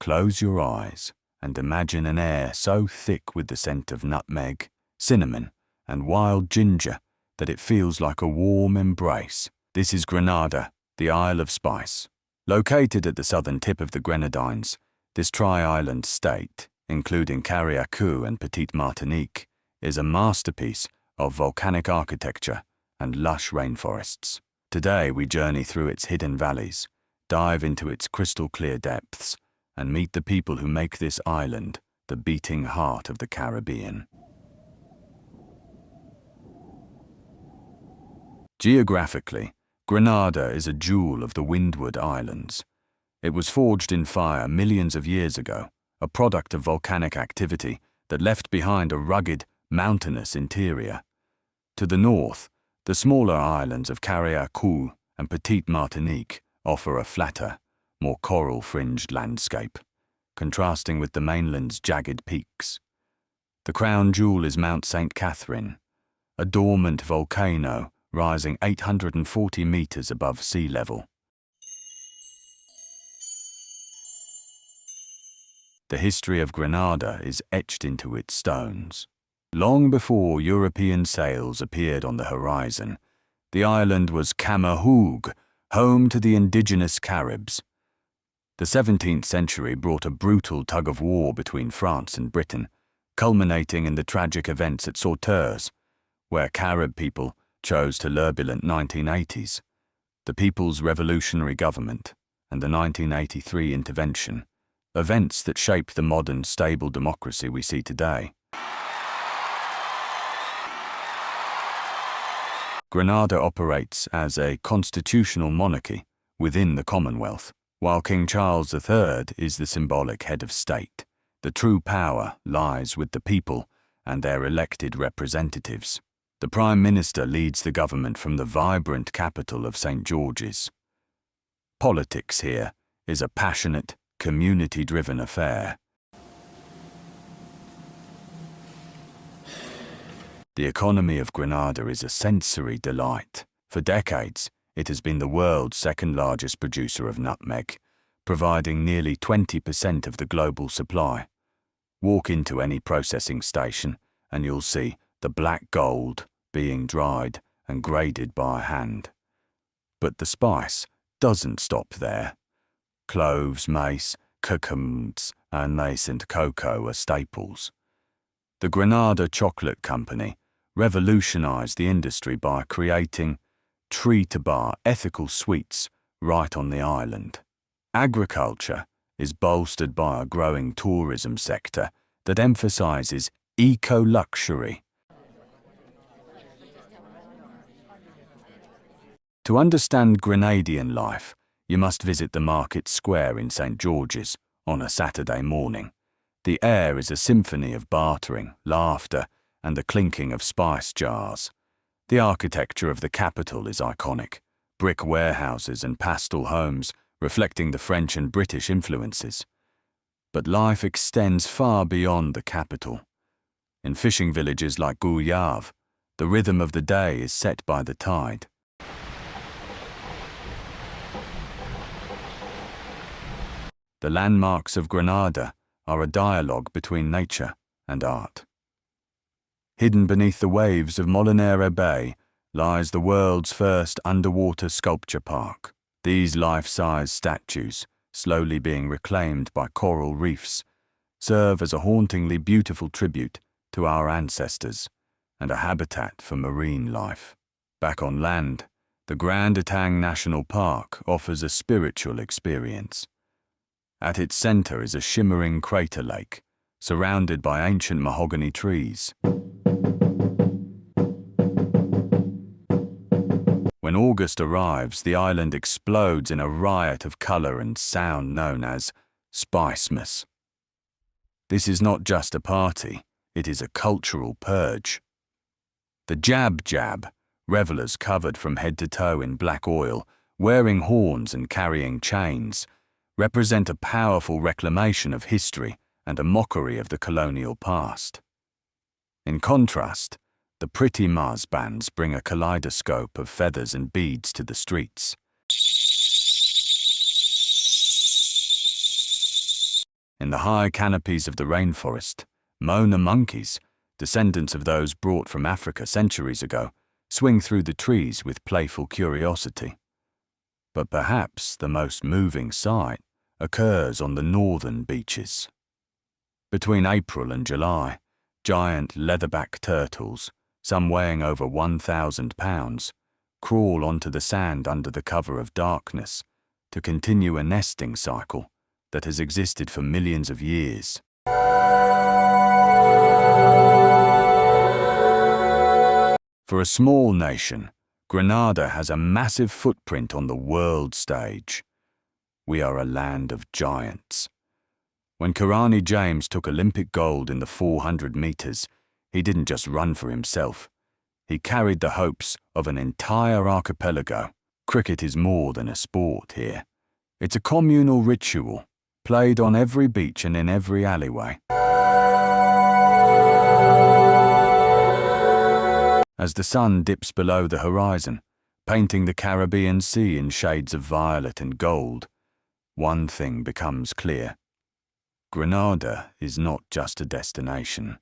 Close your eyes and imagine an air so thick with the scent of nutmeg, cinnamon, and wild ginger that it feels like a warm embrace. This is Grenada, the Isle of Spice. Located at the southern tip of the Grenadines, this tri-island state, including Carriacou and Petit Martinique, is a masterpiece of volcanic architecture and lush rainforests. Today we journey through its hidden valleys, dive into its crystal-clear depths, and meet the people who make this island the beating heart of the Caribbean. Geographically, Grenada is a jewel of the Windward Islands. It was forged in fire millions of years ago, a product of volcanic activity that left behind a rugged, mountainous interior. To the north, the smaller islands of Carriacou and Petit Martinique offer a flatter, more coral-fringed landscape, contrasting with the mainland's jagged peaks. The crown jewel is Mount St. Catherine, a dormant volcano rising 840 meters above sea level. The history of Grenada is etched into its stones. Long before European sails appeared on the horizon, the island was Camahoog, home to the indigenous Caribs. The 17th century brought a brutal tug-of-war between France and Britain, culminating in the tragic events at Sauterres, where Carib people chose turbulent 1980s, the People's Revolutionary Government, and the 1983 intervention, events that shaped the modern, stable democracy we see today. Grenada operates as a constitutional monarchy within the Commonwealth. While King Charles III is the symbolic head of state, the true power lies with the people and their elected representatives. The Prime Minister leads the government from the vibrant capital of St. George's. Politics here is a passionate, community-driven affair. The economy of Grenada is a sensory delight. For decades, it has been the world's second-largest producer of nutmeg, providing nearly 20% of the global supply. Walk into any processing station and you'll see the black gold being dried and graded by hand. But the spice doesn't stop there. Cloves, mace, cucumbers, and nascent cocoa are staples. The Grenada Chocolate Company revolutionized the industry by creating tree-to-bar ethical sweets right on the island. Agriculture is bolstered by a growing tourism sector that emphasizes eco-luxury. To understand Grenadian life, you must visit the market square in St. George's on a Saturday morning. The air is a symphony of bartering, laughter, and the clinking of spice jars. The architecture of the capital is iconic, brick warehouses and pastel homes reflecting the French and British influences. But life extends far beyond the capital. In fishing villages like Guyave, the rhythm of the day is set by the tide. The landmarks of Grenada are a dialogue between nature and art. Hidden beneath the waves of Molinero Bay lies the world's first underwater sculpture park. These life-size statues, slowly being reclaimed by coral reefs, serve as a hauntingly beautiful tribute to our ancestors and a habitat for marine life. Back on land, the Grand Etang National Park offers a spiritual experience. At its center is a shimmering crater lake, surrounded by ancient mahogany trees. When August arrives, the island explodes in a riot of color and sound known as Spicemas. This is not just a party, it is a cultural purge. The jab, revelers covered from head to toe in black oil, wearing horns and carrying chains, represent a powerful reclamation of history and a mockery of the colonial past. In contrast, the pretty Mars bands bring a kaleidoscope of feathers and beads to the streets. In the high canopies of the rainforest, Mona monkeys, descendants of those brought from Africa centuries ago, swing through the trees with playful curiosity. But perhaps the most moving sight occurs on the northern beaches. Between April and July, giant leatherback turtles, some weighing over 1,000 pounds, crawl onto the sand under the cover of darkness to continue a nesting cycle that has existed for millions of years. For a small nation, Grenada has a massive footprint on the world stage. We are a land of giants. When Karani James took Olympic gold in the 400 meters, he didn't just run for himself. He carried the hopes of an entire archipelago. Cricket is more than a sport here. It's a communal ritual, played on every beach and in every alleyway. As the sun dips below the horizon, painting the Caribbean Sea in shades of violet and gold, one thing becomes clear. Grenada is not just a destination,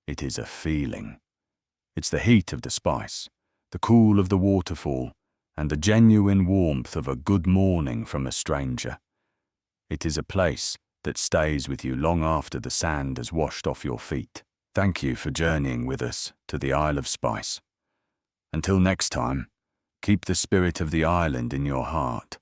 it is a feeling. It's the heat of the spice, the cool of the waterfall, and the genuine warmth of a good morning from a stranger. It is a place that stays with you long after the sand has washed off your feet. Thank you for journeying with us to the Isle of Spice. Until next time, keep the spirit of the island in your heart.